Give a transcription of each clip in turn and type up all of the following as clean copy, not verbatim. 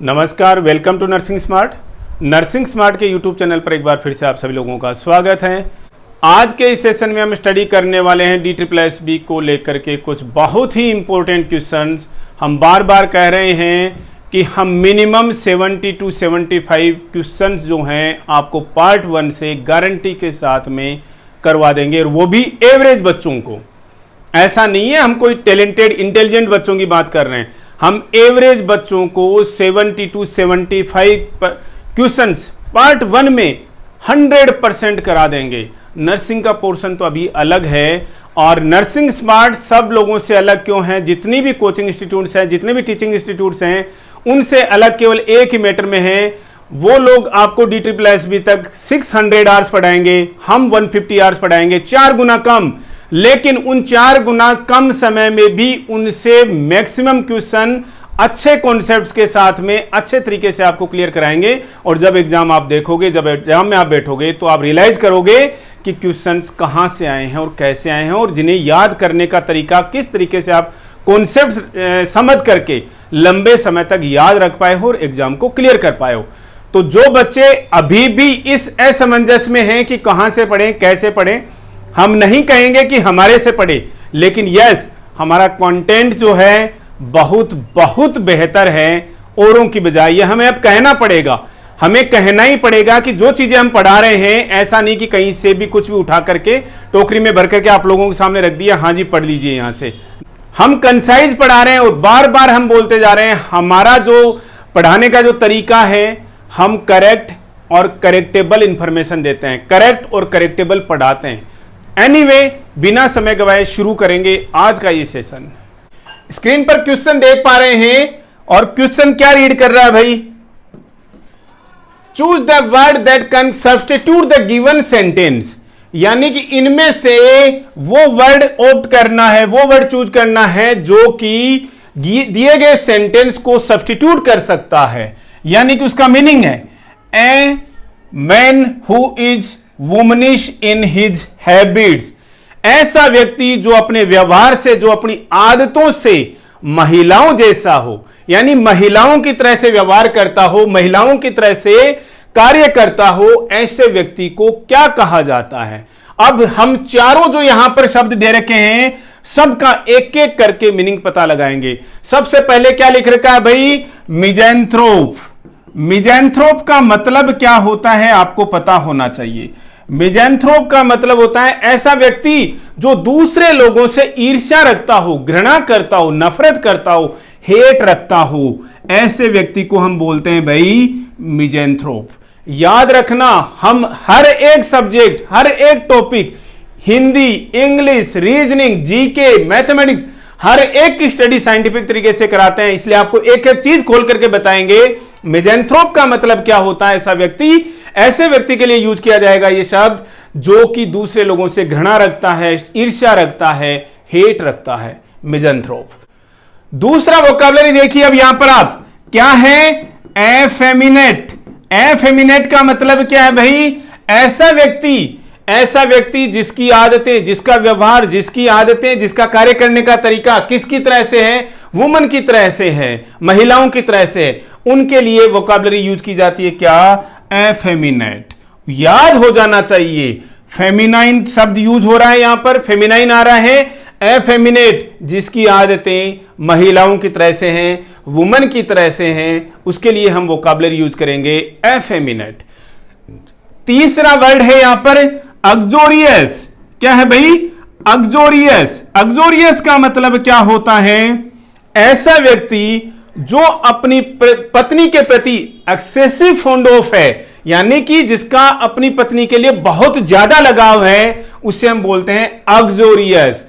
नमस्कार, welcome to nursing smart. Nursing smart के YouTube channel पर एक बार फिर से आप सभी लोगों का स्वागत है। आज के इस सेशन में हम स्टडी करने वाले हैं DSSB को लेकर के कुछ बहुत ही इंपॉर्टेंट क्वेश्चंस। हम बार बार कह रहे हैं कि हम मिनिमम 70 to 75 क्वेश्चंस जो हैं आपको पार्ट 1 से गारंटी के साथ में करवा देंगे, और वो भी एवरेज बच्चों को। ऐसा नहीं है हम कोई टैलेंटेड इंटेलिजेंट बच्चों की बात कर रहे हैं, हम एवरेज बच्चों को 70 to 75 क्वेश्चंस पार्ट 1 में 100% करा देंगे। नर्सिंग का पोर्शन तो अभी अलग है, और नर्सिंग स्मार्ट सब लोगों से अलग क्यों है? जितनी भी कोचिंग इंस्टीट्यूट्स हैं, जितने भी टीचिंग इंस्टीट्यूट्स हैं, उनसे अलग केवल एक ही मैटर में है। वो लोग आपको DSSB तक 600 आवर्स पढ़ाएंगे, हम 150 आवर्स पढ़ाएंगे, 4 गुना कम। लेकिन उन 4 गुना कम समय में भी उनसे मैक्सिमम क्वेश्चन अच्छे कॉन्सेप्ट्स के साथ में अच्छे तरीके से आपको क्लियर कराएंगे। और जब एग्जाम आप देखोगे, जब एग्जाम में आप बैठोगे, तो आप रियलाइज करोगे कि क्वेश्चंस कहां से आए हैं और कैसे आए हैं, और जिन्हें याद करने का तरीका किस तरीके से आप कॉन्सेप्ट समझ करके लंबे समय तक याद रख पाए हो और एग्जाम को क्लियर कर पाए हो। तो जो बच्चे अभी भी इस असमंजस में हैं कि कहां से पढ़ें, कैसे पढ़ें, हम नहीं कहेंगे कि हमारे से पढ़े, लेकिन यस, हमारा कंटेंट जो है बहुत बहुत बेहतर है औरों की बजाय। यह हमें अब कहना पड़ेगा, हमें कहना ही पड़ेगा कि जो चीजें हम पढ़ा रहे हैं, ऐसा नहीं कि कहीं से भी कुछ भी उठा करके टोकरी में भर करके आप लोगों के सामने रख दिया, हाँ जी पढ़ लीजिए यहां से। हम कंसाइज पढ़ा रहे हैं, और बार बार हम बोलते जा रहे हैं, हमारा जो पढ़ाने का जो तरीका है, हम करेक्ट और करेक्टेबल इंफॉर्मेशन देते हैं, करेक्ट और करेक्टेबल पढ़ाते हैं। एनीवे, बिना समय गवाए शुरू करेंगे आज का ये सेशन। स्क्रीन पर क्वेश्चन देख पा रहे हैं, और क्वेश्चन क्या रीड कर रहा है भाई? Choose the word that can substitute the given sentence. यानी कि इनमें से वो वर्ड ऑप्ट करना है, वो वर्ड चूज करना है जो कि दिए गए सेंटेंस को सब्स्टिट्यूट कर सकता है। यानी कि उसका मीनिंग है a man who is womanish in his habits. ऐसा व्यक्ति जो अपने व्यवहार से, जो अपनी आदतों से महिलाओं जैसा हो, यानी महिलाओं की तरह से व्यवहार करता हो, महिलाओं की तरह से कार्य करता हो, ऐसे व्यक्ति को क्या कहा जाता है? अब हम चारों जो यहां पर शब्द दे रखे हैं, सबका एक एक करके मीनिंग पता लगाएंगे। सबसे पहले क्या लिख रखा है भाई? मिज़ैंथ्रोप। मिज़ैंथ्रोप का मतलब क्या होता है आपको पता होना चाहिए। मिज़ैंथ्रोप का मतलब होता है ऐसा व्यक्ति जो दूसरे लोगों से ईर्ष्या रखता हो, घृणा करता हो, नफरत करता हो, हेट रखता हो, ऐसे व्यक्ति को हम बोलते हैं भाई मिज़ैंथ्रोप। याद रखना, हम हर एक सब्जेक्ट, हर एक topic, Hindi, English, reasoning, GK, mathematics, हर एक की स्टडी साइंटिफिक तरीके से कराते हैं, इसलिए आपको एक एक चीज खोल करके बताएंगे। मिज़ैंथ्रोप का मतलब क्या होता है? ऐसा व्यक्ति, ऐसे व्यक्ति के लिए यूज किया जाएगा ये शब्द जो कि दूसरे लोगों से घृणा रखता है, ईर्ष्या रखता है, हेट रखता है, मिज़ैंथ्रोप। दूसरा वोकैबुलरी देखिए अब यहां पर आप, क्या है? एफेमिनेट। एफेमिनेट का मतलब क्या है भाई? ऐसा व्यक्ति जिसकी आदतें, जिसका व्यवहार, जिसकी आदतें, जिसका कार्य करने का तरीका किसकी तरह से है? वुमन की तरह से है, महिलाओं की तरह से है। उनके लिए वोकैबुलरी यूज की जाती है क्या? एफेमिनेट। याद हो जाना चाहिए, फेमिनाइन शब्द यूज हो रहा है यहां पर, फेमिनाइन आ रहा है। एफेमिनेट जिसकी आदतें महिलाओं की तरह से हैं, वुमन की तरह से हैं, उसके लिए हम वोकैबुलरी यूज करेंगे एफेमिनेट। तीसरा वर्ड है यहां पर अग्जोरियस। क्या है भाई? अग्जोरियस। अग्जोरियस का मतलब क्या होता है? ऐसा व्यक्ति जो अपनी पत्नी के प्रति एक्सेसिव फॉन्ड ऑफ है, यानी कि जिसका अपनी पत्नी के लिए बहुत ज्यादा लगाव है, उसे हम बोलते हैं अग्जोरियस।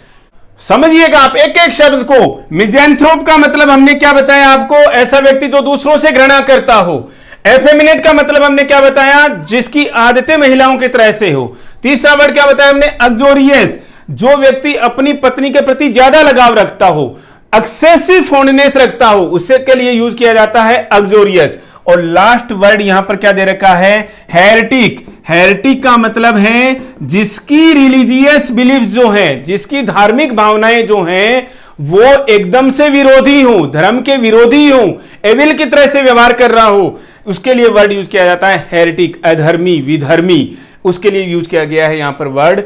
समझिएगा आप एक एक शब्द को। मिज़ैंथ्रोप का मतलब हमने क्या बताया आपको? ऐसा व्यक्ति जो दूसरों से घृणा करता हो। एफेमिनेट का मतलब हमने क्या बताया? जिसकी आदतें महिलाओं की तरह से हो। तीसरा वर्ड क्या बताया हमने? अग्जोरियस, जो व्यक्ति अपनी पत्नी के प्रति ज्यादा लगाव रखता हो, एक्सेसिव फॉन्डनेस रखता हो, उससे के लिए यूज किया जाता है अग्जोरियस। और लास्ट वर्ड यहां पर क्या दे रखा है? हेरेटिक। हेरेटिक का मतलब है जिसकी रिलीजियस बिलीफ जो है, जिसकी धार्मिक भावनाएं जो हैं वो एकदम से विरोधी हूं, धर्म के विरोधी हूं, एविल की तरह से व्यवहार कर रहा हूं, उसके लिए वर्ड यूज किया जाता है हेरेटिक, अधर्मी, विधर्मी, उसके लिए यूज किया गया है यहां पर वर्ड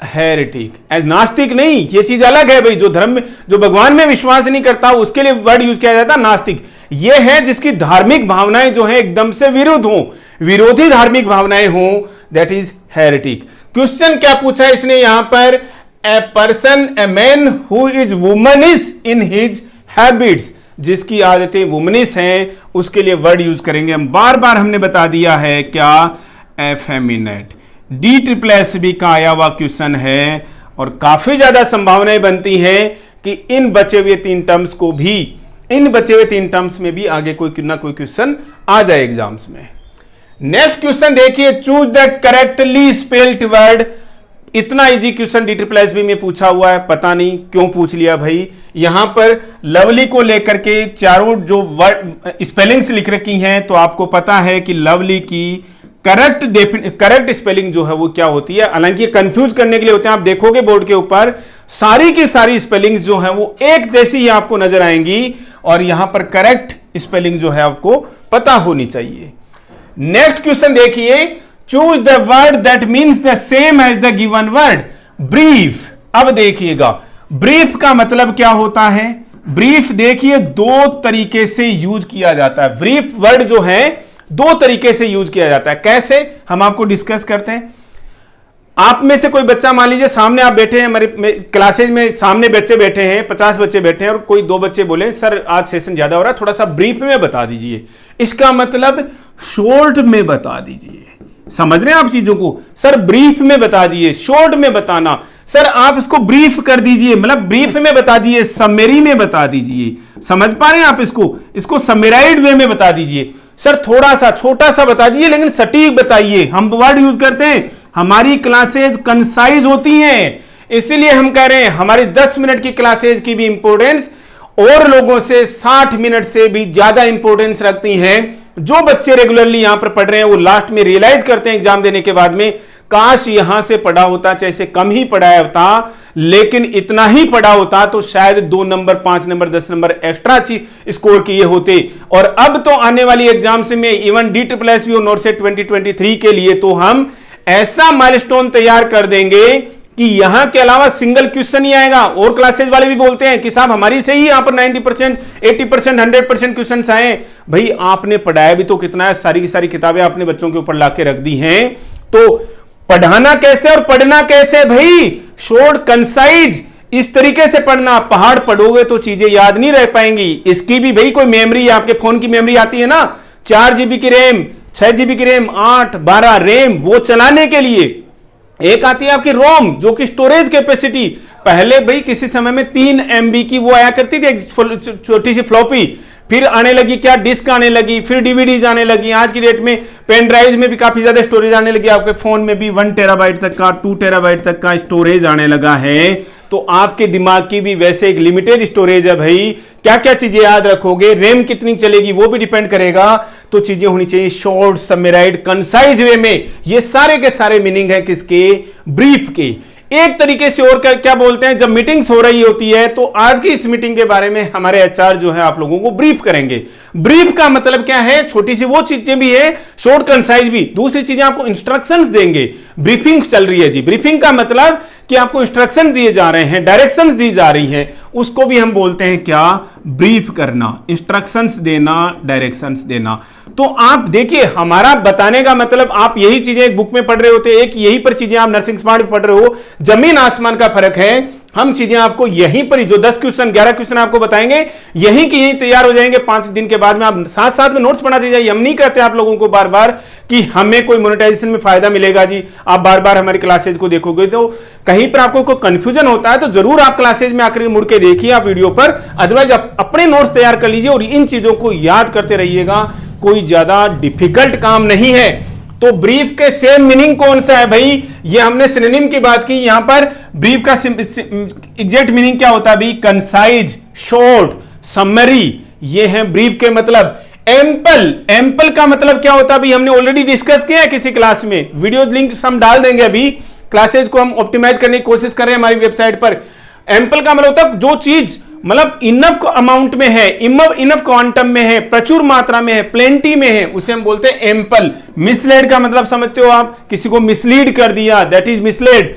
हेरेटिक। नास्तिक नहीं, ये चीज अलग है भाई, जो धर्म में, जो भगवान में विश्वास नहीं करता उसके लिए वर्ड यूज किया जाता है नास्तिक। ये है जिसकी धार्मिक भावनाएं जो है एकदम से विरुद्ध हो, विरोधी धार्मिक भावनाएं हो, दैट इज हेरेटिक। क्वेश्चन क्या पूछा इसने यहां पर, a person, a man who is womanish in his habits, जिसकी आदतें वुमनिश हैं, उसके लिए वर्ड यूज करेंगे हम। बार बार हमने बता दिया है क्या, एफेमिनेट। DSSB का आया हुआ क्वेश्चन है और काफी ज्यादा संभावनाएं बनती हैं कि इन बचे हुए 3 टर्म्स को भी, इन बचे हुए 3 टर्म्स में भी आगे कोई ना कोई क्वेश्चन आ जाए एग्जाम्स में। नेक्स्ट क्वेश्चन देखिए, choose that correctly spelled word. इतना इजी क्वेश्चन DSSB में पूछा हुआ है, पता नहीं क्यों पूछ लिया भाई। यहां पर लवली को लेकर के चारों जो वर्ड स्पेलिंग्स लिख रखी हैं, तो आपको पता है कि लवली की करेक्ट स्पेलिंग जो है वो क्या होती है। हालांकि कंफ्यूज करने के लिए होते हैं, आप देखोगे बोर्ड के ऊपर सारी की सारी स्पेलिंग्स जो है वो एक जैसी ही आपको नजर आएंगी, और यहां पर करेक्ट स्पेलिंग जो है आपको पता होनी चाहिए। नेक्स्ट क्वेश्चन देखिए, choose the word that means the same as the given word. Brief. अब देखिएगा ब्रीफ का मतलब क्या होता है। ब्रीफ देखिए 2 तरीके से यूज किया जाता है। ब्रीफ वर्ड जो है 2 तरीके से यूज किया जाता है। कैसे, हम आपको डिस्कस करते हैं। आप में से कोई बच्चा, मान लीजिए सामने आप बैठे हैं, हमारे क्लासेज में सामने बच्चे बैठे हैं, 50 बच्चे बैठे हैं, और कोई 2 बच्चे बोले सर आज सेशन ज्यादा हो रहा है, थोड़ा सा ब्रीफ में बता दीजिए। इसका मतलब शॉर्ट में बता दीजिए। समझ रहे हैं आप चीजों को, सर ब्रीफ में बता दीजिए, शॉर्ट में बताना। सर आप इसको ब्रीफ कर दीजिए, मतलब ब्रीफ में बता दीजिए, समरी में बता दीजिए। समझ पा रहे हैं आप इसको समराइड वे में बता दीजिए। सर थोड़ा सा छोटा सा बता दीजिए लेकिन सटीक बताइए। हम वर्ड यूज करते हैं, हमारी क्लासेज कंसाइज होती हैं, इसीलिए हम कह रहे हैं हमारी 10 मिनट की क्लासेज की भी इंपॉर्टेंस और लोगों से 60 मिनट से भी ज्यादा इंपॉर्टेंस रखती हैं। जो बच्चे रेगुलरली यहां पर पढ़ रहे हैं वो लास्ट में रियलाइज करते हैं एग्जाम देने के बाद में, काश यहां से पढ़ा होता, चाहे से कम ही पढ़ाया होता, लेकिन इतना ही पढ़ा होता तो शायद 2 number, 5 number, 10 number extra score किए होते। और अब तो आने वाली एग्जाम्स में इवन DSSB और नॉर्सेट 2023 के लिए तो हम ऐसा माइलस्टोन तैयार कर देंगे कि यहां के अलावा सिंगल क्वेश्चन ही आएगा। और क्लासेस वाले भी बोलते हैं कि साहब हमारी से ही यहां पर 90%, 80%, 100% क्वेश्चन आए। भाई आपने पढ़ाया भी तो कितना है, सारी की सारी किताबें आपने बच्चों के ऊपर लाके रख दी हैं, तो पढ़ाना कैसे और पढ़ना कैसे भाई, शॉर्ट कंसाइज इस तरीके से पढ़ना। पहाड़ पढ़ोगे तो चीजें याद नहीं रह पाएंगी। इसकी भी भाई कोई मेमोरी, आपके फोन की मेमोरी आती है ना, 4 GB की रैम, 6 GB की रैम, 8, 12 रैम, वो चलाने के लिए। एक आती है आपकी रोम जो कि स्टोरेज कैपेसिटी। पहले भाई किसी समय में 3 MB की वो आया करती थी, छोटी सी फ्लॉपी, फिर आने लगी क्या डिस्क आने लगी, फिर DVDs आने लगी। आज की डेट में पेन ड्राइव में भी काफी ज्यादा स्टोरेज आने लगी। आपके फोन में भी 1 TB तक का, 2 TB तक का स्टोरेज आने लगा है। तो आपके दिमाग की भी वैसे एक लिमिटेड स्टोरेज है भाई। क्या क्या चीजें याद रखोगे, रैम कितनी चलेगी वो भी डिपेंड करेगा। तो चीजें होनी चाहिए शॉर्ट, समराइज्ड, कंसाइज वे में। ये सारे के सारे मीनिंग है किसके, ब्रीफ के। एक तरीके से और क्या बोलते हैं, जब मीटिंग्स हो रही होती है तो आज की इस मीटिंग के बारे में हमारे HR जो है आप लोगों को ब्रीफ करेंगे। ब्रीफ का मतलब क्या है, छोटी सी वो चीजें भी है, शॉर्ट कंसाइज भी। दूसरी चीजें आपको इंस्ट्रक्शंस देंगे। ब्रीफिंग चल रही है जी, ब्रीफिंग का मतलब कि आपको इंस्ट्रक्शन दिए जा रहे हैं, डायरेक्शंस दी जा रही है, उसको भी हम बोलते हैं क्या, ब्रीफ करना, इंस्ट्रक्शंस देना, डायरेक्शंस देना। तो आप देखिए हमारा बताने का मतलब, आप यही चीजें एक बुक में पढ़ रहे होते, एक यहीं पर चीजें आप नर्सिंग स्मार्ट में पढ़ रहे हो, जमीन आसमान का फर्क है। हम चीजें आपको यहीं पर ही, जो 10 क्वेश्चन 11 क्वेश्चन आपको बताएंगे, यहीं की यहीं तैयार हो जाएंगे। 5 दिन के बाद में आप साथ साथ में नोट्स बनाते जाइए। हम नहीं कहते आप लोगों को बार बार कि हमें कोई मोनेटाइजेशन में फायदा मिलेगा जी, आप बार बार हमारी क्लासेज को देखोगे तो कहीं पर आपको कोई कंफ्यूजन होता है तो जरूर आप क्लासेज में आकर मुड़ के देखिए आप वीडियो पर, अदरवाइज आप अपने नोट्स तैयार कर लीजिए और इन चीजों को याद करते रहिएगा। कोई ज्यादा डिफिकल्ट काम नहीं है। तो ब्रीफ के सेम मीनिंग कौन सा है भाई, ये हमने सिनोनिम की बात की, यहां पर ब्रीफ का एग्जैक्ट मीनिंग क्या होता है भाई, कंसाइज, शॉर्ट, समरी, ये है ब्रीफ के मतलब। एम्पल, एम्पल का मतलब क्या होता है भाई, हमने ऑलरेडी डिस्कस किया है किसी क्लास में, वीडियो लिंक हम डाल देंगे। अभी क्लासेज को हम ऑप्टिमाइज करने की कोशिश कर रहे हैं हमारी वेबसाइट पर। एम्पल का मतलब होता है जो चीज मतलब इनफ अमाउंट में है, इनफ क्वांटम में है, प्रचुर मात्रा में है, प्लेंटी में है, उसे हम बोलते हैं एम्पल। मिसलेड का मतलब समझते हो आप, किसी को मिसलीड कर दिया, that is misled.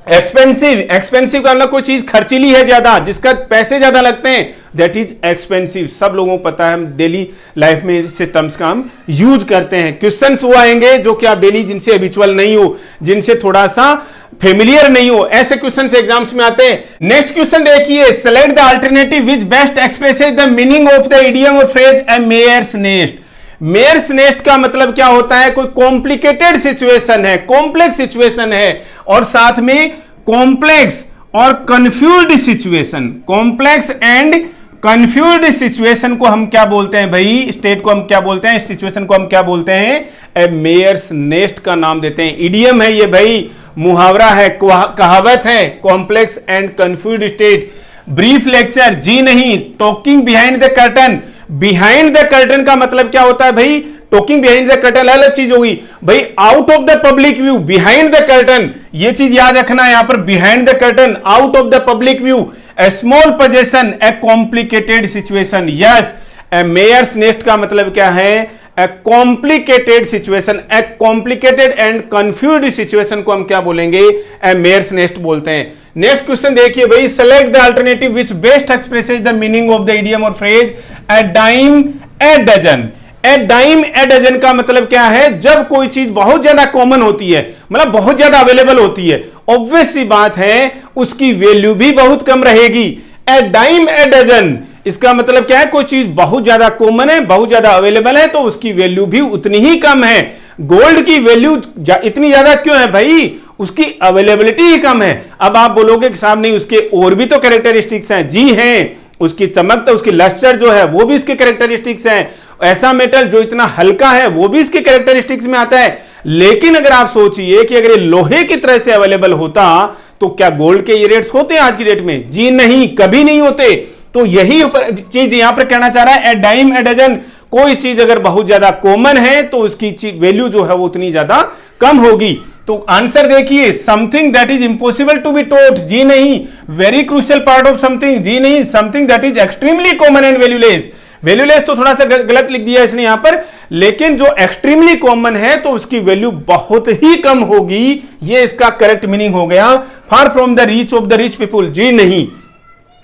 Expensive, expensive का मतलब कोई चीज खर्चीली है ज्यादा, जिसका पैसे ज्यादा लगते हैं, दैट इज एक्सपेंसिव। सब लोगों को पता है, हम डेली लाइफ में इससे टर्म्स का हम यूज करते हैं। क्वेश्चंस वो आएंगे जो कि आप डेली जिनसे हैबिचुअल नहीं हो, जिनसे थोड़ा सा फेमिलियर नहीं हो, ऐसे क्वेश्चन एग्जाम्स में आते हैं। नेक्स्ट क्वेश्चन देखिए, select the alternative which best expresses the meaning of the idiom और फ्रेज ए मेयर्स नेस्ट। मेयर्स नेस्ट का मतलब क्या होता है? कोई कॉम्प्लिकेटेड सिचुएशन है, कॉम्प्लेक्स सिचुएशन है, और साथ में कॉम्प्लेक्स और confused situation, complex and confused situation को हम क्या बोलते हैं भाई? स्टेट को हम क्या बोलते हैं? सिचुएशन को हम क्या बोलते हैं? ए मेयर्स नेस्ट का नाम देते हैं। इडियम है ये भाई, मुहावरा है, कहावत है, complex and confused state. Brief lecture, जी नहीं, talking behind the curtain. Behind the curtain का मतलब क्या होता है भाई? टॉकिंग बिहाइंड द कर्टन अलग चीज होगी भाई, out of the public view, behind the curtain, ये चीज याद रखना है यहां पर। Behind the curtain, out of the public view, a small possession, a complicated situation. Yes, a mare's nest का मतलब क्या है? A complicated situation, a complicated and confused situation को हम क्या बोलेंगे? ए मेयर्स नेस्ट बोलते हैं। नेक्स्ट क्वेश्चन देखिए भाई, select the alternative which best expresses the meaning of the idiom और phrase a dime a dozen. A dime a dozen का मतलब क्या है? जब कोई चीज बहुत ज्यादा कॉमन होती है, मतलब बहुत ज्यादा अवेलेबल होती है, ऑब्वियस सी बात है उसकी वैल्यू भी बहुत कम रहेगी। ए डाइम ए डजन, इसका मतलब क्या है? कोई चीज बहुत ज्यादा कॉमन है, बहुत ज्यादा अवेलेबल है, तो उसकी वैल्यू भी उतनी ही कम है। गोल्ड की वैल्यू इतनी ज्यादा क्यों है भाई? उसकी अवेलेबिलिटी ही कम है। अब आप बोलोगे कि साहब नहीं, उसके और भी तो कैरेक्टरिस्टिक्स हैं। जी हैं, उसकी चमक, तो उसकी लस्टर जो है वो भी इसके कैरेक्टरिस्टिक्स हैं। ऐसा मेटल जो इतना हल्का है वो भी इसके कैरेक्टरिस्टिक्स में आता है। लेकिन अगर आप सोचिए कि अगर ये लोहे की तरह से अवेलेबल होता तो क्या गोल्ड के ये रेट्स होते हैं आज की डेट में? जी नहीं, कभी नहीं होते। तो यही चीज यहां पर कहना चाह रहा है, ए डाइम ए डजन। कोई चीज अगर बहुत ज्यादा कॉमन है तो उसकी वैल्यू जो है वो उतनी ज्यादा कम होगी। तो आंसर देखिए, something that is impossible to be taught, जी नहीं। Very crucial part of something, जी नहीं। Something that is extremely common and valueless, valueless तो थोड़ा सा गलत लिख दिया इसने यहां पर, लेकिन जो एक्सट्रीमली कॉमन है तो उसकी वैल्यू बहुत ही कम होगी। ये इसका करेक्ट मीनिंग हो गया, far from the reach of the rich people, जी नहीं।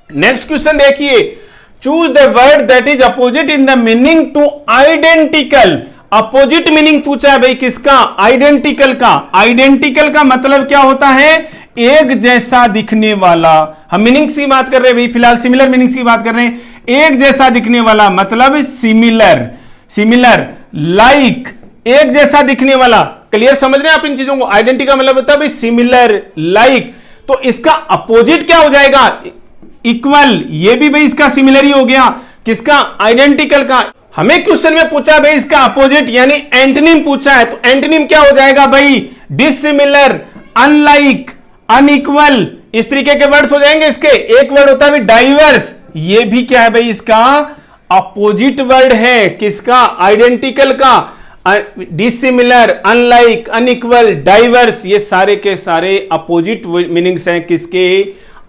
नेक्स्ट क्वेश्चन देखिए, choose the word that is opposite in the meaning to identical. Opposite meaning पूछा है भाई किसका? आइडेंटिकल का। आइडेंटिकल का मतलब क्या होता है? एक जैसा दिखने वाला। हम मीनिंग्स की बात कर रहे हैं भाई, फिलहाल सिमिलर मीनिंग्स की बात कर रहे हैं। एक जैसा दिखने वाला मतलब सिमिलर, सिमिलर, लाइक, एक जैसा दिखने वाला। क्लियर समझ रहे हैं आप इन चीजों को? आइडेंटिकल मतलब होता है भाई सिमिलर, लाइक। तो इसका अपोजिट क्या हो जाएगा? इक्वल। ये भी भाई इसका सिमिलर ही हो गया। किसका? आइडेंटिकल का। हमें क्वेश्चन में पूछा भाई इसका अपोजिट यानी एंटोनिम पूछा है, तो एंटोनिम क्या हो जाएगा भाई? डिसिमिलर, अनलाइक, अनइक्वल, इस तरीके के वर्ड्स हो जाएंगे इसके। एक वर्ड होता है भाई डाइवर्स, ये भी क्या है भाई? इसका अपोजिट वर्ड है। किसका? आइडेंटिकल का। डिसिमिलर, अनलाइक, अनइक्वल, डाइवर्स, ये सारे के सारे अपोजिट मीनिंग्स हैं किसके?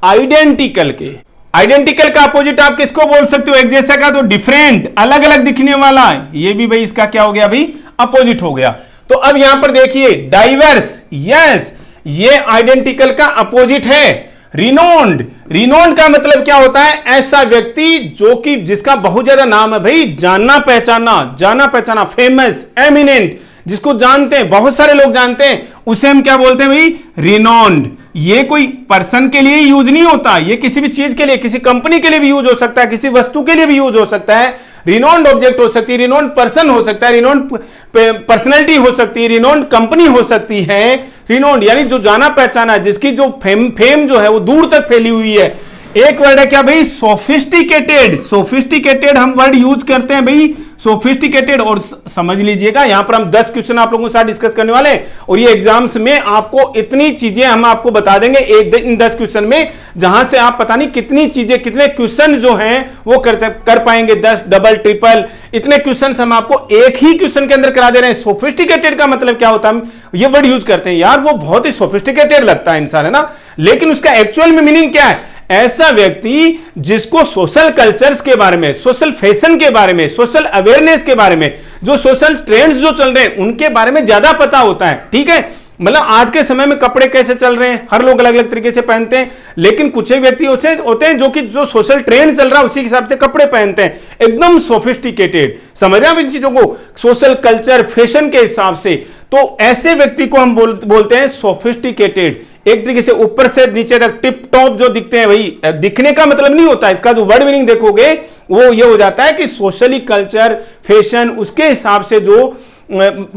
आइडेंटिकल के। आइडेंटिकल का अपोजिट आप किसको बोल सकते हो? एक जैसा का तो डिफरेंट, अलग अलग दिखने वाला, ये भी भाई इसका क्या हो गया भाई? अपोजिट हो गया। तो अब यहां पर देखिए, डाइवर्स, यस, ये आइडेंटिकल का अपोजिट है। रिनोन्ड, रिनोन्ड का मतलब क्या होता है? ऐसा व्यक्ति जो कि जिसका बहुत ज्यादा नाम है भाई, जानना पहचाना, जाना पहचाना, फेमस, एमिनेंट, जिसको जानते हैं, बहुत सारे लोग जानते हैं, उसे हम क्या बोलते हैं भाई? रिनोन्ड। ये कोई पर्सन के लिए यूज नहीं होता, ये किसी भी चीज के लिए, किसी कंपनी के लिए भी यूज हो सकता है, किसी वस्तु के लिए भी यूज हो सकता है। रिनोन्ड ऑब्जेक्ट हो सकती है, रिनोन्ड पर्सन हो सकता है, रिनोन्ड पर्सनैलिटी हो सकती है, रिनोन्ड कंपनी हो सकती है। रिनोन्ड यानी जो जाना पहचाना, जिसकी जो फेम जो है वो दूर तक फैली हुई है। एक वर्ड है क्या भाई? सोफिस्टिकेटेड। सोफिस्टिकेटेड हम वर्ड यूज करते हैं भाई सोफिस्टिकेटेड। और समझ लीजिएगा यहां पर हम 10 क्वेश्चन आप लोगों के साथ डिस्कस करने वाले हैं और ये एग्जाम्स में आपको इतनी चीजें हम आपको बता देंगे इन 10 क्वेश्चन में, जहां से आप पता नहीं कितनी चीजें, कितने क्वेश्चन जो हैं वो कर पाएंगे। 10 डबल ट्रिपल इतने क्वेश्चन हम आपको एक ही क्वेश्चन के अंदर करा दे रहे हैं। सोफिस्टिकेटेड का मतलब क्या होता है, हम ये वर्ड यूज करते हैं यार, वो बहुत ही सोफिस्टिकेटेड लगता है इंसान, है ना, लेकिन उसका एक्चुअल में मीनिंग क्या है? ऐसा व्यक्ति जिसको सोशल कल्चर्स के बारे में, सोशल फैशन के बारे में, सोशल अवेयरनेस के बारे में, जो सोशल ट्रेंड्स जो चल रहे हैं उनके बारे में ज्यादा पता होता है। ठीक है, मतलब आज के समय में कपड़े कैसे चल रहे हैं, हर लोग अलग अलग तरीके से पहनते हैं, लेकिन कुछ एक व्यक्ति होते हैं जो सोशल ट्रेंड चल रहा है उसी के हिसाब से कपड़े पहनते हैं, एकदम सोफिस्टिकेटेड। समझ रहे हैं आप इन चीजों को, सोशल कल्चर फैशन के हिसाब से। तो ऐसे व्यक्ति को हम बोलते हैं सोफिस्टिकेटेड। एक तरीके से ऊपर से नीचे तक टिप टॉप जो दिखते हैं, वही दिखने का मतलब नहीं होता, इसका जो वर्ड मीनिंग देखोगे वो ये हो जाता है कि सोशली कल्चर फैशन उसके हिसाब से जो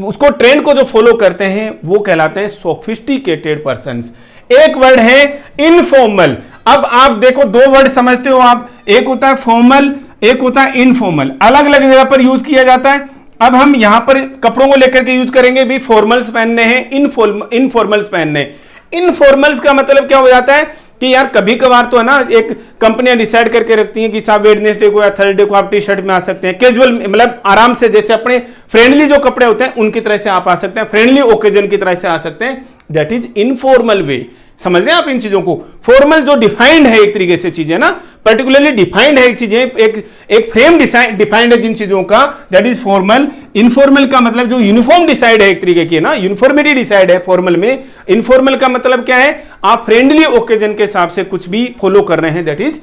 उसको ट्रेंड को जो फॉलो करते हैं वो कहलाते हैं सोफिस्टिकेटेड पर्संस। एक वर्ड है इनफॉर्मल। अब आप देखो दो वर्ड समझते हो आप, एक होता है फॉर्मल, एक होता है इनफॉर्मल, अलग अलग जगह पर यूज किया जाता है। अब हम यहां पर कपड़ों को लेकर के यूज करेंगे भी, फॉर्मल्स पहनने हैं, इनफॉर्मल्स पहनने। इनफॉर्मल्स का मतलब क्या हो जाता है कि यार कभी कभार तो है ना, एक कंपनियां डिसाइड करके रखती हैं कि साहब वेडनेसडे को या थर्सडे को आप टी शर्ट में आ सकते हैं, कैजुअल मतलब आराम से, जैसे अपने फ्रेंडली जो कपड़े होते हैं उनकी तरह से आप आ सकते हैं, फ्रेंडली ओकेजन की तरह से आ सकते हैं। दैट इज इनफॉर्मल वे। समझ रहे हैं आप इन चीजों को? फॉर्मल जो डिफाइंड है एक तरीके से चीजें ना, पर्टिकुलरली डिफाइंड है एक चीजें, एक फ्रेम डिफाइंड है जिन चीजों का, दैट इज फॉर्मल। इनफॉर्मल का मतलब जो यूनिफॉर्म डिसाइड है एक तरीके की ना, यूनिफॉर्मिटी डिसाइड है फॉर्मल में। इनफॉर्मल का मतलब क्या है, आप फ्रेंडली ओकेजन के हिसाब से कुछ भी फॉलो कर रहे हैं, दैट इज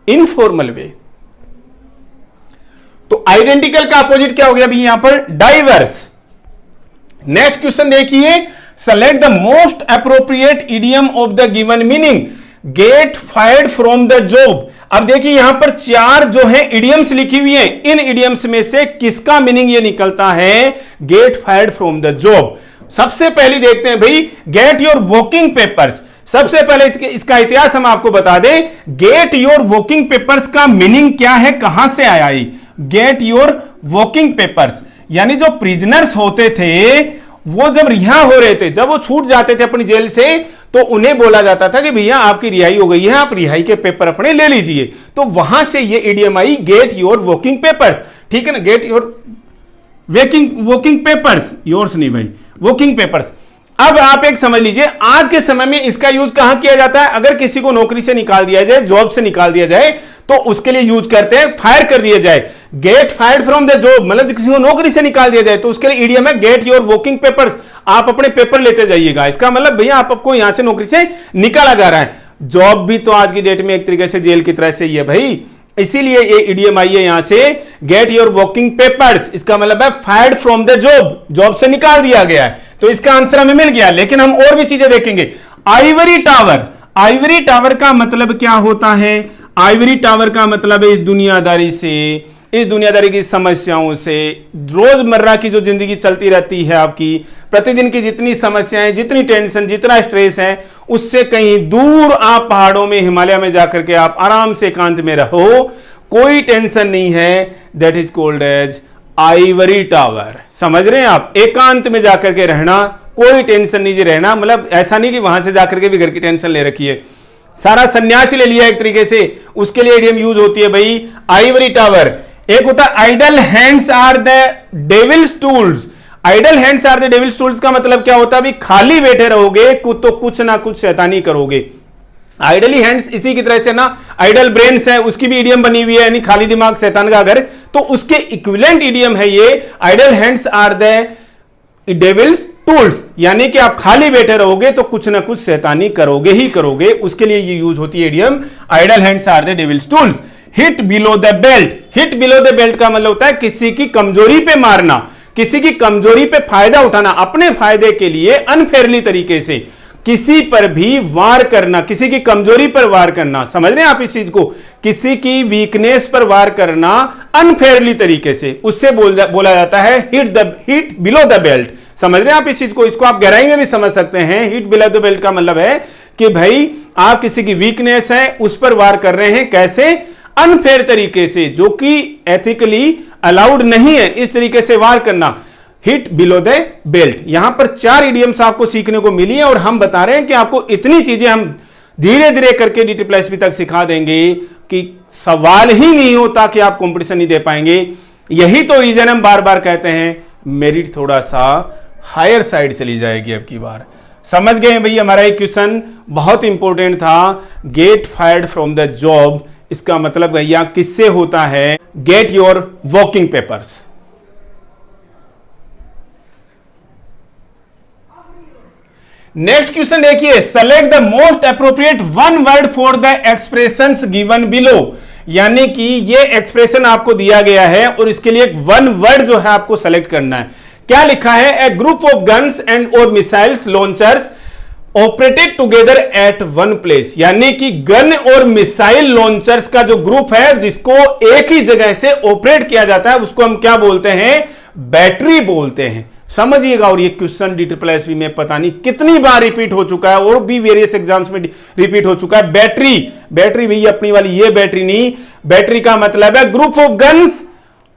इनफॉर्मल वे। तो आइडेंटिकल का अपोजिट क्या हो गया अभी यहां पर? डाइवर्स। नेक्स्ट क्वेश्चन देखिए, select the most appropriate idiom of the given meaning, get fired from the job। अब देखिए यहां पर 4 जो है idioms लिखी हुई हैं, इन idioms में से किसका मीनिंग ये निकलता है get fired from the job। सबसे पहले देखते हैं भाई, get your working papers। सबसे पहले इसका इतिहास हम आपको बता दें, get your working papers का मीनिंग क्या है, कहां से आया ये get your working papers? यानी जो प्रिजनर्स होते थे वो जब रिहा हो रहे थे, जब वो छूट जाते थे अपनी जेल से, तो उन्हें बोला जाता था कि भैया आपकी रिहाई हो गई है, आप रिहाई के पेपर अपने ले लीजिए। तो वहां से ये idiom I, gate your working papers. ठीक है ना, gate your working papers, yours नहीं भाई, वर्किंग पेपर्स। अब आप एक समझ लीजिए, आज के समय में इसका यूज कहां किया जाता है? अगर किसी को नौकरी से निकाल दिया जाए, जॉब से निकाल दिया जाए, तो उसके लिए यूज करते हैं फायर कर दिया जाए, gate fired from the job. मतलब किसी को नौकरी से निकाल दिया जाए तो उसके लिए इडियम है गेट योर वर्किंग पेपर्स, आप अपने पेपर लेते जाइएगा। इसका मतलब भैया आपको यहां से नौकरी से निकाला जा रहा है। जॉब भी तो आज की डेट में एक तरीके से जेल की तरह से ही है भाई, इसीलिए ये इडियम आई है यहां से, गेट योर वर्किंग पेपर्स। इसका मतलब है fired from the job, job से निकाल दिया गया है। तो इसका आंसर हमें मिल गया, लेकिन हम और भी चीजें देखेंगे। आइवरी टावर, आइवरी टावर का मतलब क्या होता है? आइवरी टावर का मतलब है इस दुनियादारी से, इस दुनियादारी की समस्याओं से, रोजमर्रा की जो जिंदगी चलती रहती है आपकी, प्रतिदिन की जितनी समस्याएं, जितनी टेंशन, जितना स्ट्रेस है, उससे कहीं दूर आप पहाड़ों में, हिमालय में जाकर के आप आराम से एकांत में रहो, कोई टेंशन नहीं है, that is called as ivory tower. समझ रहे हैं आप? एकांत में जाकर के रहना, कोई टेंशन नहीं रहना, मतलब ऐसा नहीं कि वहां से जाकर के भी घर की टेंशन ले रखी है, सारा सन्यासी ले लिया एक तरीके से, उसके लिए इडियम यूज होती है भाई आइवरी टावर। एक होता है idle hands are the devil's tools. Idle hands are the devil's tools का मतलब क्या होता है? अभी खाली बैठे रहोगे तो कुछ ना कुछ शैतानी करोगे। आइडली हैंड्स इसी की तरह से ना, आइडल ब्रेन्स है, उसकी भी इडियम बनी हुई है, यानी खाली दिमाग शैतान का घर, तो उसके इक्विवेलेंट इडियम है ये, idle hands are the devil's tools, यानी कि आप खाली बैठे रहोगे तो कुछ ना कुछ शैतानी करोगे ही करोगे, उसके लिए ये यूज होती है idiom idle hands are the devil's tools. Hit below the belt, hit below the belt का मतलब होता है किसी की कमजोरी पे मारना, किसी की कमजोरी पे फायदा उठाना, अपने फायदे के लिए अनफेयरली तरीके से किसी पर भी वार करना, किसी की कमजोरी पर वार करना। समझ रहे हैं आप इस चीज को? किसी की वीकनेस पर वार करना अनफेयरली तरीके से, उससे बोला जाता है हिट बिलो द बेल्ट। समझ रहे हैं आप इस चीज को? इसको आप गहराई में भी समझ सकते हैं। हिट बिलो द बेल्ट का मतलब है कि भाई आप किसी की वीकनेस है उस पर वार कर रहे हैं, कैसे? अनफेयर तरीके से, जो कि एथिकली अलाउड नहीं है इस तरीके से वार करना। Hit below the belt. यहां पर 4 इडियम्स आपको सीखने को मिली है और हम बता रहे हैं कि आपको इतनी चीजें हम धीरे धीरे करके DSSB तक सिखा देंगे कि सवाल ही नहीं होता कि आप कंपटीशन नहीं दे पाएंगे। यही तो रीजन हम बार बार कहते हैं मेरिट थोड़ा सा हायर साइड चली जाएगी अब की बार। समझ गए भैया, हमारा एक क्वेश्चन बहुत इंपॉर्टेंट था, get fired from the job. इसका मतलब भैया किससे होता है? Get your working papers. Next question देखिए, select the most appropriate one word for the expressions given below. यानी कि ये एक्सप्रेशन आपको दिया गया है और इसके लिए एक वन वर्ड जो है आपको सेलेक्ट करना है। क्या लिखा है? ए ग्रुप ऑफ गन्स एंड और missiles launchers operated together at one place. यानी कि गन और मिसाइल लॉन्चर्स का जो ग्रुप है जिसको एक ही जगह से ऑपरेट किया जाता है उसको हम क्या बोलते हैं? बैटरी बोलते हैं। समझिएगा। और ये क्वेश्चन DSSB में पता नहीं कितनी बार रिपीट हो चुका है और भी वेरियस एग्जाम्स में रिपीट हो चुका है। बैटरी, बैटरी भैया अपनी वाली ये बैटरी नहीं, बैटरी का मतलब है ग्रुप ऑफ गन्स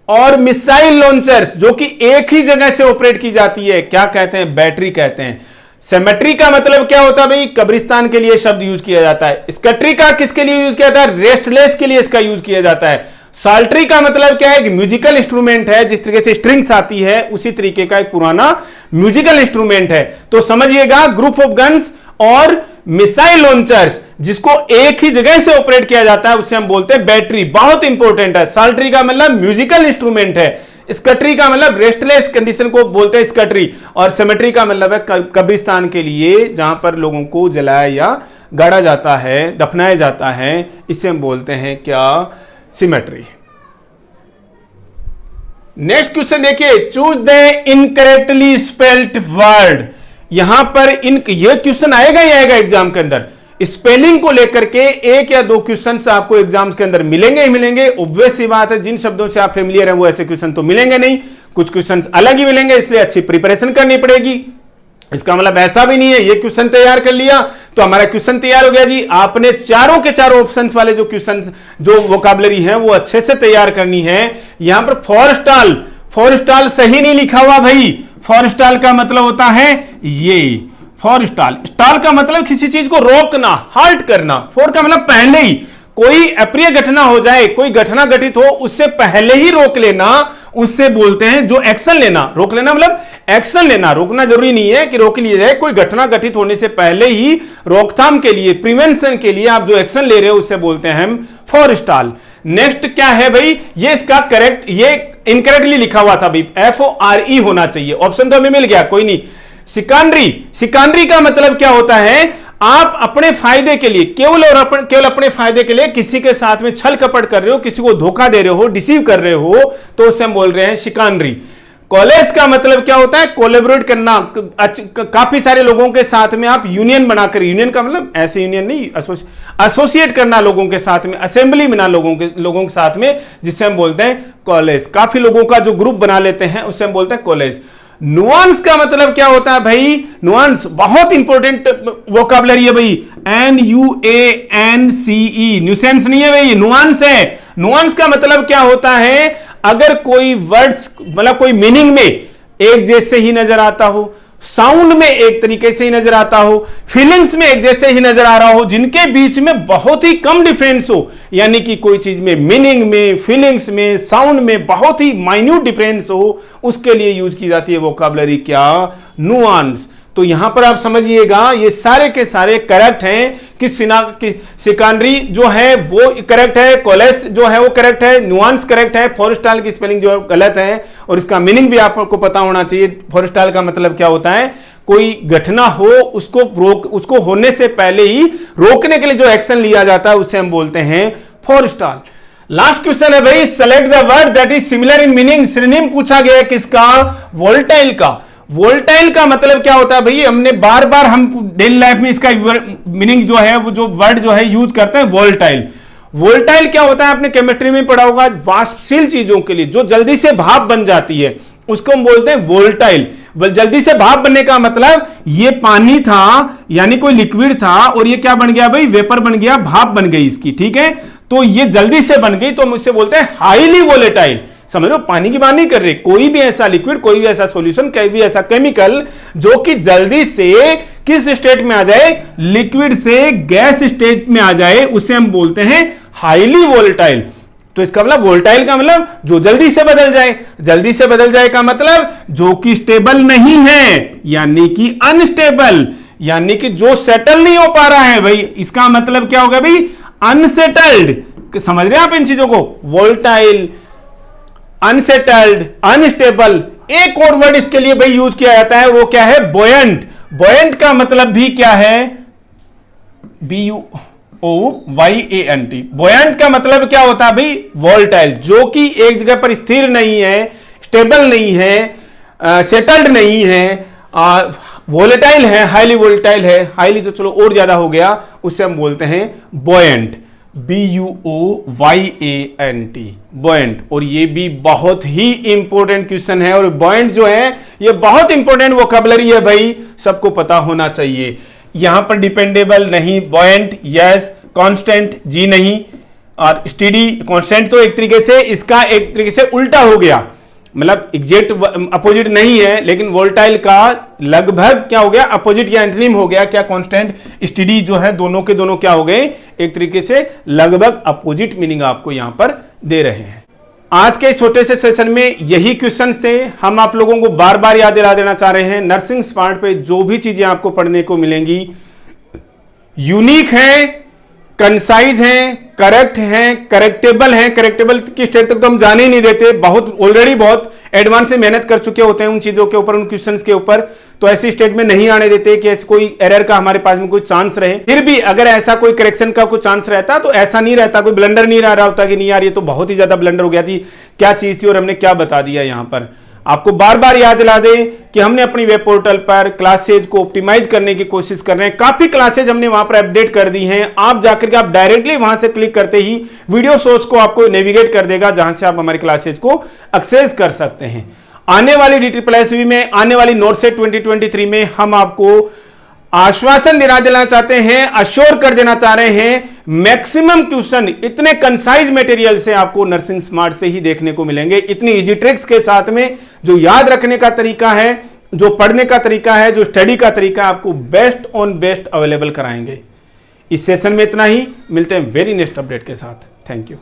और मिसाइल लॉन्चर जो कि एक ही जगह से ऑपरेट की जाती है। क्या कहते हैं? बैटरी कहते हैं। सेमेट्री का मतलब क्या होता है भाई? कब्रिस्तान के लिए शब्द यूज किया जाता है। स्कैटरी का किसके लिए यूज किया जाता है? रेस्टलेस के लिए इसका यूज किया जाता है। साल्ट्री का मतलब क्या है? कि म्यूजिकल इंस्ट्रूमेंट है, जिस तरीके से स्ट्रिंग्स आती है उसी तरीके का एक पुराना म्यूजिकल इंस्ट्रूमेंट है। तो समझिएगा, ग्रुप ऑफ गन्स और मिसाइल लॉन्चर्स जिसको एक ही जगह से ऑपरेट किया जाता है उसे हम बोलते हैं बैटरी। बहुत इंपॉर्टेंट है। साल्ट्री का मतलब म्यूजिकल इंस्ट्रूमेंट है। स्कैटरी का मतलब रेस्टलेस कंडीशन को बोलते हैं स्कैटरी। और सेमेट्री का मतलब है कब्रिस्तान के लिए जहां पर लोगों को जलाया या गाड़ा जाता है, दफनाया जाता है, इसे हम बोलते हैं क्या? सिमेट्री। नेक्स्ट क्वेश्चन देखिए, choose the incorrectly spelled word. यहां पर ये क्वेश्चन आएगा ही आएगा एग्जाम के अंदर। स्पेलिंग को लेकर के 1 या 2 क्वेश्चन आपको एग्जाम्स के अंदर मिलेंगे ही मिलेंगे। ऑब्वियस सी बात है, जिन शब्दों से आप फेमिलियर हैं वो ऐसे क्वेश्चन तो मिलेंगे नहीं, कुछ क्वेश्चन अलग ही मिलेंगे, इसलिए अच्छी प्रिपरेशन करनी पड़ेगी। इसका मतलब ऐसा भी नहीं है ये क्वेश्चन तैयार कर लिया तो हमारा क्वेश्चन तैयार हो गया जी। आपने चारों के चारों ऑप्शंस वाले जो क्वेश्चन जो वोकैबुलरी है वो अच्छे से तैयार करनी है। यहां पर फॉरस्टाल, फॉरस्टाल सही नहीं लिखा हुआ भाई। फॉरस्टाल का मतलब होता है ये फॉरस्टाल। स्टाल का मतलब किसी चीज को रोकना, हाल्ट करना। फॉर का मतलब पहले ही कोई अप्रिय घटना हो जाए, कोई घटना घटित हो उससे पहले ही रोक लेना, उससे बोलते हैं जो एक्शन लेना। रोक लेना मतलब एक्शन लेना, रोकना जरूरी नहीं है कि रोक लिया जाए। कोई घटना घटित होने से पहले ही रोकथाम के लिए, प्रिवेंशन के लिए आप जो एक्शन ले रहे हो उससे बोलते हैं हम फॉरस्टाल। नेक्स्ट क्या है भाई? ये इसका करेक्ट, ये इनकरेक्टली लिखा हुआ था भाई, FORE होना चाहिए। ऑप्शन तो हमें मिल गया, कोई नहीं। सिकांड्री, सिकांड्री का मतलब क्या होता है? आप अपने फायदे के लिए, केवल अपने फायदे के लिए किसी के साथ में छल कपट कर रहे हो, किसी को धोखा दे रहे हो, डिसीव कर रहे हो, तो उसे हम बोल रहे हैं शिकानरी। कॉलेज का मतलब क्या होता है? कोलैबोरेट करना, काफी सारे लोगों के साथ में आप यूनियन बनाकर, यूनियन का मतलब ऐसे यूनियन नहीं, एसोसिएट करना लोगों के साथ में, असेंबली बना लोगों के साथ में, जिससे हम बोलते हैं कॉलेज। काफी लोगों का जो ग्रुप बना लेते हैं उसे हम बोलते हैं कॉलेज। नुआंस का मतलब क्या होता है भाई? नुआंस बहुत इंपॉर्टेंट वोकैबुलरी है भाई, NUANCE। न्यूसेंस नहीं है भाई, नुआंस है। नुआंस का मतलब क्या होता है? अगर कोई वर्ड्स मतलब कोई मीनिंग में एक जैसे ही नजर आता हो, साउंड में एक तरीके से ही नजर आता हो, फीलिंग्स में एक जैसे ही नजर आ रहा हो, जिनके बीच में बहुत ही कम डिफरेंस हो, यानी कि कोई चीज में मीनिंग में, फीलिंग्स में, साउंड में बहुत ही माइन्यूट डिफरेंस हो, उसके लिए यूज की जाती है वोकैबुलरी क्या? नुआंस। तो यहां पर आप समझिएगा ये सारे के सारे करेक्ट हैं कि सिकानरी जो है वो करेक्ट है, कॉलेज जो है वो करेक्ट है, नुआंस करेक्ट है, फॉरेस्टाल की स्पेलिंग जो गलत है और इसका मीनिंग भी आपको पता होना चाहिए। फॉरेस्टाल का मतलब क्या होता है? कोई घटना हो उसको होने से पहले ही रोकने के लिए जो एक्शन लिया जाता है उसे हम बोलते हैं फॉरेस्टाल। लास्ट क्वेश्चन है भाई, select the word that is similar in meaning. Synonym पूछा गया किसका? वोलेटाइल का। वोल्टाइल का मतलब क्या होता है भाई? हमने बार बार हम डेली लाइफ में इसका मीनिंग जो है वो जो वर्ड जो है यूज करते हैं वोल्टाइल। वोल्टाइल क्या होता है? आपने केमिस्ट्री में पढ़ा होगा, वाष्पशील चीजों के लिए जो जल्दी से भाप बन जाती है उसको हम बोलते हैं वोल्टाइल। जल्दी से भाप बनने का मतलब ये पानी था यानी कोई लिक्विड था और ये क्या बन गया भाई? वेपर बन गया, भाप बन गई इसकी, ठीक है। तो ये जल्दी से बन गई तो हम उससे बोलते हैं हाईली वोलेटाइल। समझ लो, पानी की बात नहीं कर रहे, कोई भी ऐसा लिक्विड, कोई भी ऐसा सॉल्यूशन, कोई भी ऐसा केमिकल जो कि जल्दी से किस स्टेट में आ जाए, लिक्विड से गैस स्टेट में आ जाए, उसे हम बोलते हैं हाईली वोलेटाइल। तो इसका मतलब वोलेटाइल का मतलब जो जल्दी से बदल जाए, जल्दी से बदल जाए का मतलब जो कि स्टेबल नहीं है, यानी कि अनस्टेबल, यानी कि जो सेटल नहीं हो पा रहा है भाई, इसका मतलब क्या होगा भाई, अनसेटल्ड। समझ रहे हैं आप इन चीजों को, वोलेटाइल, अनसेटल्ड, अनस्टेबल। एक और वर्ड इसके लिए भाई यूज किया जाता है, वो क्या है, बोयंट। बोयंट का मतलब भी क्या है, BUOYANT। बोयंट का मतलब क्या होता है भाई, वोलेटाइल, जो कि एक जगह पर स्थिर नहीं है, स्टेबल नहीं है, सेटल्ड नहीं है, वोलेटाइल है, हाईली वोलेटाइल है। हाईली तो चलो और ज्यादा हो गया, उससे हम बोलते हैं बोयंट, BUOYANT, बोयंट। और ये भी बहुत ही इंपॉर्टेंट क्वेश्चन है, और बोयंट जो है ये बहुत इंपॉर्टेंट वोकैबुलरी है भाई, सबको पता होना चाहिए। यहां पर डिपेंडेबल नहीं, बोयंट यस, कांस्टेंट जी नहीं, और स्टेडी। कांस्टेंट तो एक तरीके से इसका एक तरीके से उल्टा हो गया, मतलब एग्जैक्ट अपोजिट नहीं है, लेकिन वोलेटाइल का लगभग क्या हो गया, अपोजिट या एंटोनिम हो गया। क्या, कांस्टेंट, स्टेडी जो है दोनों के दोनों क्या हो गए, एक तरीके से लगभग अपोजिट मीनिंग आपको यहां पर दे रहे हैं। आज के छोटे से सेशन में यही क्वेश्चंस थे। हम आप लोगों को बार बार याद दिला देना चाह रहे हैं, नर्सिंग स्मार्ट पे जो भी चीजें आपको पढ़ने को मिलेंगी यूनिक है, कंसाइज हैं, करेक्ट हैं, करेक्टेबल हैं। करेक्टेबल की स्टेट तक तो हम जाने ही नहीं देते, बहुत ऑलरेडी बहुत एडवांस से मेहनत कर चुके होते हैं उन चीजों के ऊपर, उन क्वेश्चंस के ऊपर, तो ऐसी स्टेट में नहीं आने देते कि ऐसे कोई एरर का हमारे पास में कोई चांस रहे। फिर भी अगर ऐसा कोई करेक्शन का कोई चांस रहता तो ऐसा नहीं रहता, कोई ब्लंडर नहीं रहा होता कि नहीं यार ये तो बहुत ही ज्यादा ब्लंडर हो गया थी, क्या चीज थी और हमने क्या बता दिया। यहां पर आपको बार बार याद दिला दें कि हमने अपनी वेब पोर्टल पर क्लासेज को ऑप्टिमाइज करने की कोशिश कर रहे हैं। काफी क्लासेज हमने वहां पर अपडेट कर दी हैं, आप जाकर के आप डायरेक्टली वहां से क्लिक करते ही वीडियो सोर्स को आपको नेविगेट कर देगा, जहां से आप हमारी क्लासेज को एक्सेस कर सकते हैं। आने वाली DSSB में, आने वाली नोटसेट 2023 में हम आपको आश्वासन दिला चाहते हैं, अश्योर कर देना चाह रहे हैं, मैक्सिमम क्वेश्चन इतने कंसाइज मटेरियल से आपको नर्सिंग स्मार्ट से ही देखने को मिलेंगे, इतनी इजी ट्रिक्स के साथ में, जो याद रखने का तरीका है, जो पढ़ने का तरीका है, जो स्टडी का तरीका है, आपको बेस्ट ऑन बेस्ट अवेलेबल कराएंगे। इस सेशन में इतना ही, मिलते हैं वेरी नेक्स्ट अपडेट के साथ। Thank you.